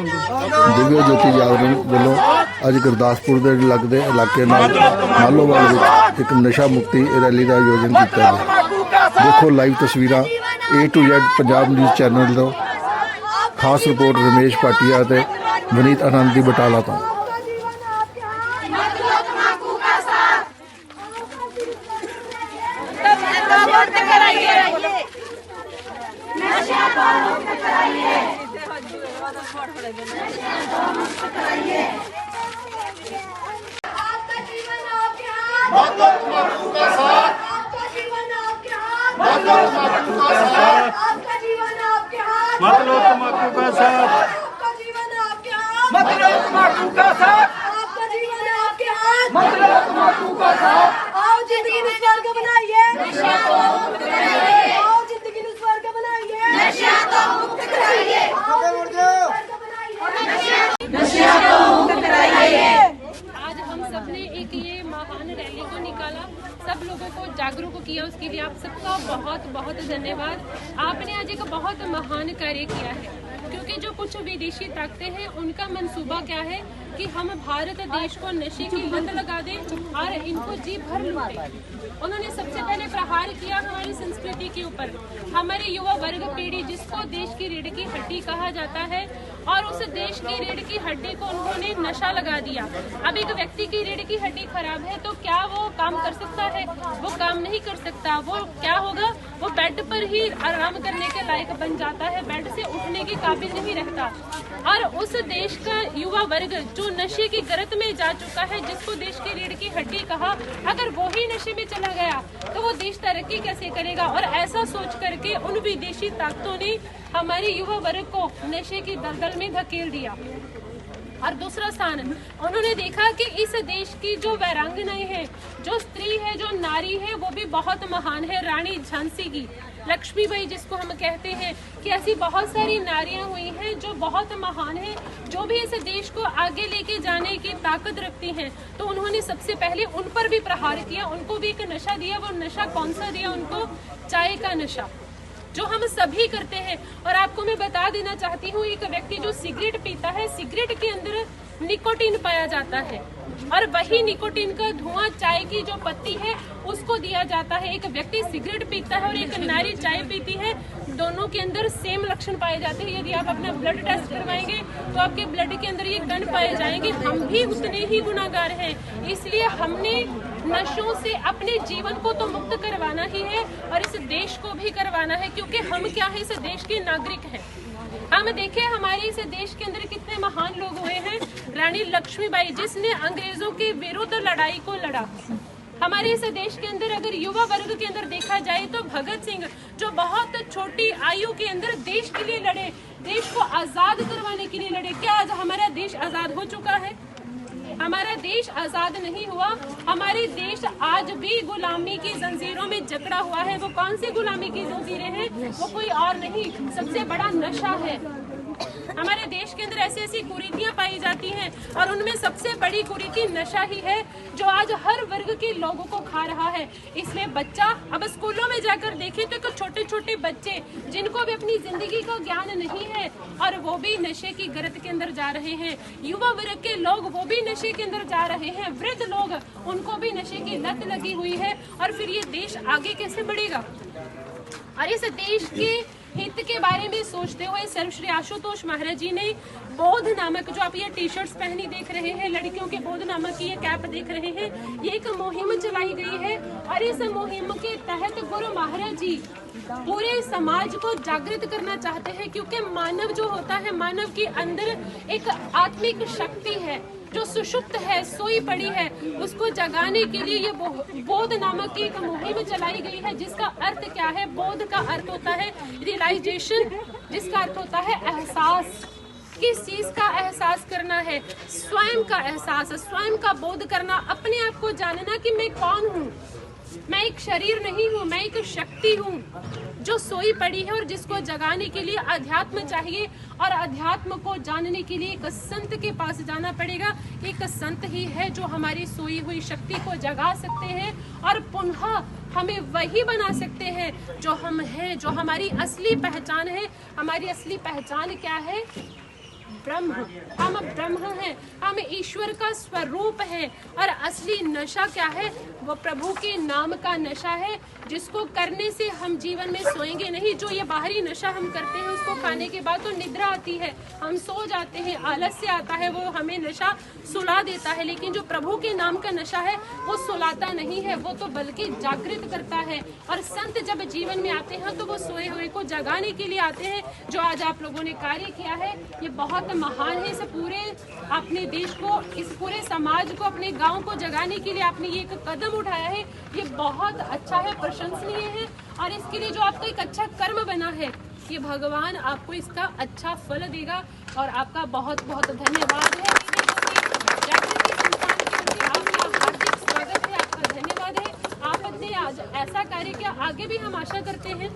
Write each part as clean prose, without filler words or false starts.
दिव्य ज्योति जागरण वालों अज गुरदासपुर के लगते इलाके मालोवाल विच एक नशा मुक्ति रैली का आयोजन किया गया। देखो लाइव तस्वीर A to Z Punjab news channel तो खास रिपोर्ट रमेश भाटिया ते वनीत आनंद की बटाला तो। मत लो तम्बाकू का साथ, आपका जीवन आपके हाथ, मत लो तम्बाकू का साथ, आपका जीवन आपके हाथ, मत लो तम्बाकू का साथ। आओ जिंदगी में स्वर्ग बनाइए, आओ जिंदगी में स्वर्ग बनाइए, नशा तो मुक्त कराइए, नशा तो मुक्त कराइए। आज हम सबने एक ये महान रैली को निकाला, सब लोगों को जागरूक किया, उसके लिए आप सबका बहुत बहुत धन्यवाद। आपने आज एक बहुत महान कार्य किया है, क्योंकि जो कुछ विदेशी ताकतें हैं उनका मंसूबा क्या है कि हम भारत देश को नशे की लत लगा दें और इनको जी भर लूटें। उन्होंने सबसे पहले प्रहार किया हमारी संस्कृति के ऊपर, हमारे युवा वर्ग पीढ़ी जिसको देश की रीढ़ की हड्डी कहा जाता है, और उस देश की रीढ़ की हड्डी को उन्होंने नशा लगा दिया। अब एक व्यक्ति की रीढ़ की हड्डी खराब है तो क्या वो काम कर सकता है? वो काम नहीं कर सकता। वो क्या होगा? वो बेड पर ही आराम करने के लायक बन जाता है, बेड से उठने के काबिल नहीं रहता। और उस देश का युवा वर्ग जो नशे की गर्त में जा चुका है, जिसको देश की रीढ़ की हड्डी कहा, अगर वो ही नशे में चला गया तो वो देश तरक्की कैसे करेगा? और ऐसा सोच करके उन विदेशी ताकतों ने हमारे युवा वर्ग को नशे की दलदल में धकेल दिया। और दूसरा स्थान उन्होंने देखा कि इस देश की जो वीरांगनाएं हैं, जो स्त्री है, जो नारी है, वो भी बहुत महान है। रानी झांसी की, लक्ष्मीबाई जिसको हम कहते हैं, कि ऐसी बहुत सारी नारियां हुई हैं जो बहुत महान हैं, जो भी इस देश को आगे लेके जाने की ताकत रखती हैं। तो उन्होंने सबसे पहले उन पर भी प्रहार किया, उनको भी एक नशा दिया। वो नशा कौन सा दिया उनको? चाय का नशा, जो हम सभी करते हैं। और आपको मैं बता देना चाहती हूँ, एक व्यक्ति जो सिगरेट पीता है, सिगरेट के अंदर निकोटीन पाया जाता है, और वही निकोटीन का धुआं चाय की जो पत्ती है उसको दिया जाता है। एक व्यक्ति सिगरेट पीता है और एक नारी चाय पीती है, दोनों के अंदर सेम लक्षण पाए जाते हैं। यदि आप अपना ब्लड टेस्ट करवाएंगे तो आपके ब्लड के अंदर ये कण पाए जाएंगे। हम भी उतने ही गुनाहगार हैं, इसलिए हमने नशों से अपने जीवन को तो मुक्त करवाना ही है और इस देश को भी करवाना है, क्योंकि हम क्या है, इस देश के नागरिक हैं। हम देखें हमारे इस देश के अंदर कितने महान लोग हुए हैं। रानी लक्ष्मीबाई जिसने अंग्रेजों के विरुद्ध लड़ाई को लड़ा। हमारे इस देश के अंदर अगर युवा वर्ग के अंदर देखा जाए तो भगत सिंह, जो बहुत छोटी आयु के अंदर देश के लिए लड़े, देश को आजाद करवाने के लिए लड़े। क्या आज हमारा देश आजाद हो चुका है? हमारा देश आजाद नहीं हुआ। हमारे देश आज भी गुलामी की जंजीरों में जकड़ा हुआ है। वो कौन सी गुलामी की जंजीरें हैं? वो कोई और नहीं, सबसे बड़ा नशा है। हमारे देश के अंदर ऐसी ऐसी कुरीतियां पाई जाती हैं, और उनमें सबसे बड़ी कुरीति नशा ही है, जो आज हर वर्ग के लोगों को खा रहा है। इसलिए बच्चा अब स्कूलों में जाकर देखें तो छोटे छोटे बच्चे जिनको भी अपनी जिंदगी का ज्ञान नहीं है, और वो भी नशे की गर्त के अंदर जा रहे हैं। युवा वर्ग के लोग वो भी नशे के अंदर जा रहे हैं। वृद्ध लोग, उनको भी नशे की लत लगी हुई है। और फिर ये देश आगे कैसे बढ़ेगा? और इस देश के हित के बारे में सोचते हुए सर्वश्री आशुतोष महाराज जी ने बोध नामक, जो आप ये टी शर्ट्स पहनी देख रहे हैं, लड़कियों के बोध नामक की ये कैप देख रहे हैं, ये एक मुहिम चलाई गई है। और इस मुहिम के तहत गुरु महाराज जी पूरे समाज को जागृत करना चाहते हैं, क्योंकि मानव जो होता है, मानव के अंदर एक आत्मिक शक्ति है जो सुषुप्त है, सोई पड़ी है, उसको जगाने के लिए ये बोध नामक की एक मुहिम चलाई गई है। जिसका अर्थ क्या है? बोध का अर्थ होता है रियलाइजेशन, जिसका अर्थ होता है एहसास। किस चीज का एहसास करना है? स्वयं का एहसास, स्वयं का बोध करना, अपने आप को जानना कि मैं कौन हूँ। मैं एक शरीर नहीं हूँ, मैं एक शक्ति हूँ जो सोई पड़ी है, और जिसको जगाने के लिए अध्यात्म चाहिए। और अध्यात्म को जानने के लिए एक संत के पास जाना पड़ेगा। एक संत ही है जो हमारी सोई हुई शक्ति को जगा सकते हैं और पुनः हमें वही बना सकते हैं जो हम हैं, जो हमारी असली पहचान है। हमारी असली पहचान क्या है? ब्रह्म हैं, हम ईश्वर का स्वरूप है। और असली नशा क्या है? वो प्रभु के नाम का नशा है, जिसको करने से हम जीवन में सोएंगे नहीं। जो ये बाहरी नशा हम करते हैं, उसको खाने के बाद तो निद्रा आती है, हम सो जाते हैं, आलस्य आता है, वो हमें नशा सुला देता है। लेकिन जो प्रभु के नाम का नशा है वो सुलाता नहीं है, वो तो बल्कि जागृत करता है। और संत जब जीवन में आते हैं तो वो सोए हुए को जगाने के लिए आते हैं। जो आज आप लोगों ने कार्य किया है ये बहुत महान है। इस पूरे अपने देश को, इस पूरे समाज को, अपने गांव को जगाने के लिए आपने ये एक कदम उठाया है, ये बहुत अच्छा है, प्रशंसनीय है। और इसके लिए जो आपका एक अच्छा कर्म बना है, ये भगवान आपको इसका अच्छा फल देगा। और आपका बहुत बहुत धन्यवाद है। जागृति संस्थान की तरफ से आपका हार्दिक स्वागत है, आपका धन्यवाद है। आपने आज ऐसा कार्य किया, आगे भी हम आशा करते हैं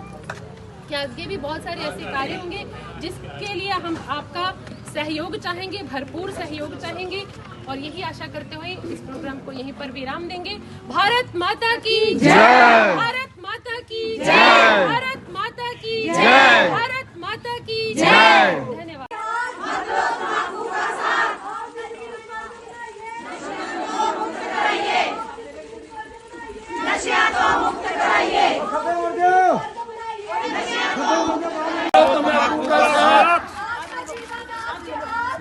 कि आगे भी बहुत सारे ऐसे कार्य होंगे जिसके लिए हम आपका सहयोग चाहेंगे, भरपूर सहयोग चाहेंगे। और यही आशा करते हुए इस प्रोग्राम को यहीं पर विराम देंगे। भारत माता की जय, भारत माता की जय, भारत माता की जय, भारत माता की जय। धन्यवाद।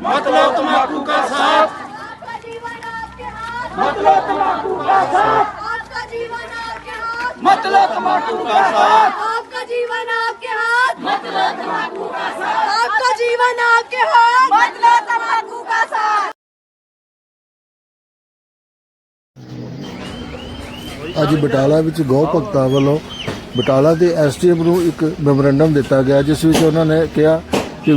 मतलब तम्बाकू का साथ, आपका जीवन आपके हाथ, मतलब तम्बाकू का साथ, आपका जीवन आपके हाथ, मतलब तम्बाकू का साथ, आपका जीवन आपके हाथ, मतलब तम्बाकू का साथ, आपका जीवन आपके हाथ, मतलब तम्बाकू का साथ। ਅੱਜ ਬਟਾਲਾ ਵਿੱਚ ਗਊ ਭਗਤਾਂ ਵੱਲੋਂ ਬਟਾਲਾ ਦੇ ਐਸਡੀਐਮ ਨੂੰ ਇੱਕ ਮੈਮੋਰੈਂਡਮ ਦਿੱਤਾ ਗਿਆ, ਜਿਸ ਵਿੱਚ ਉਹਨਾਂ ਨੇ ਕਿਹਾ ਕਿ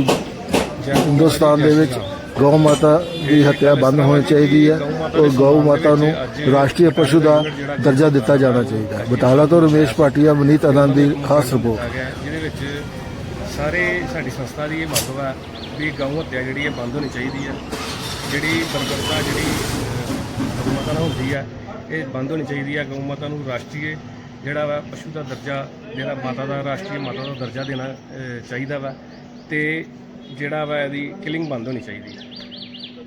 ਹਿੰਦੁਸਤਾਨ ਦੇ ਵਿੱਚ ਗਊ ਮਾਤਾ ਦੀ ਹੱਤਿਆ ਬੰਦ ਹੋਣੀ ਚਾਹੀਦੀ ਹੈ ਔਰ ਗਊ ਮਾਤਾ ਨੂੰ ਰਾਸ਼ਟਰੀ ਪਸ਼ੂ ਦਾ ਦਰਜਾ ਦਿੱਤਾ ਜਾਣਾ ਚਾਹੀਦਾ ਹੈ। ਬਟਾਲਾ ਤੋਂ ਰਮੇਸ਼ ਭਾਟੀਆ, ਮਨੀਤ ਆਨੰਦ ਦੀ ਖਾਸ ਰਿਪੋਰਟ। ਜਿਹਦੇ ਵਿੱਚ ਸਾਰੇ ਸਾਡੀ ਸੰਸਥਾ ਦੀ ਇਹ ਮੰਗ ਹੈ ਵੀ ਗਊ ਹੱਤਿਆ ਜਿਹੜੀ ਹੈ ਬੰਦ ਹੋਣੀ ਚਾਹੀਦੀ ਹੈ। ਜਿਹੜੀ ਬਰਬਰਤਾ ਜਿਹੜੀ ਗਊ ਮਾਤਾ ਨਾਲ ਹੁੰਦੀ ਹੈ ਇਹ ਬੰਦ ਹੋਣੀ ਚਾਹੀਦੀ ਹੈ। ਗਊ ਮਾਤਾ ਨੂੰ ਰਾਸ਼ਟਰੀ ਜਿਹੜਾ ਵਾ ਪਸ਼ੂ ਦਾ ਦਰਜਾ, ਜਿਹੜਾ ਮਾਤਾ ਦਾ ਰਾਸ਼ਟਰੀ ਮਾਤਾ ਦਾ ਦਰਜਾ ਦੇਣਾ ਚਾਹੀਦਾ ਵਾ। ਤੇ ਜਿਹੜਾ ਵਾ ਇਹਦੀ ਕਿਲਿੰਗ ਬੰਦ ਹੋਣੀ ਚਾਹੀਦੀ ਹੈ।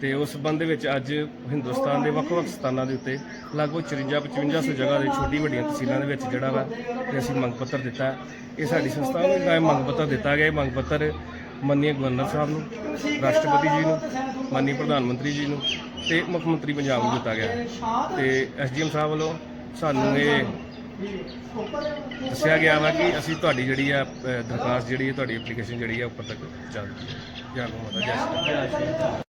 ਤੇ ਉਸ ਸੰਬੰਧ ਦੇ ਵਿੱਚ ਅੱਜ ਹਿੰਦੁਸਤਾਨ ਦੇ ਵੱਖ-ਵੱਖ ਸਥਾਨਾਂ ਦੇ ਉੱਤੇ ਲਗਭਗ 54-55 ਜਗ੍ਹਾ ਦੇ ਛੋਟੀ ਵੱਡੀਆਂ ਤਹਿਸੀਲਾਂ ਦੇ ਵਿੱਚ ਜਿਹੜਾ ਵਾ ਤੇ ਅਸੀਂ ਮੰਗ ਪੱਤਰ ਦਿੱਤਾ। ਇਹ ਸਾਡੀ ਸੰਸਥਾ ਨੂੰ ਜਿਹੜਾ ਮੰਗ ਪੱਤਰ ਦਿੱਤਾ ਗਿਆ, ਇਹ ਮੰਗ ਪੱਤਰ ਮਾਨनीय ਗਵਰਨਰ ਸਾਹਿਬ ਨੂੰ, ਰਾਸ਼ਟਰਪਤੀ ਜੀ ਨੂੰ, ਮਾਨनीय ਪ੍ਰਧਾਨ ਮੰਤਰੀ ਜੀ ਨੂੰ ਤੇ ਮੁੱਖ ਮੰਤਰੀ ਪੰਜਾਬ ਨੂੰ ਦਿੱਤਾ ਗਿਆ। ਤੇ ਐਸਡੀਐਮ ਸਾਹਿਬ ਵੱਲੋਂ ਸਾਨੂੰ ਇਹ ਦੱਸਿਆ ਗਿਆ ਵਾ ਕਿ ਅਸੀਂ ਤੁਹਾਡੀ ਜਿਹੜੀ ਆ ਦਰਖਾਸਤ ਜਿਹੜੀ ਹੈ, ਤੁਹਾਡੀ ਐਪਲੀਕੇਸ਼ਨ ਜਿਹੜੀ ਆ ਉੱਪਰ ਤੱਕ ਚੱਲ ਜੈ ਗਊ ਮਾਤਾ, ਜੈ ਸ਼੍ਰੀ ਰਾਮ।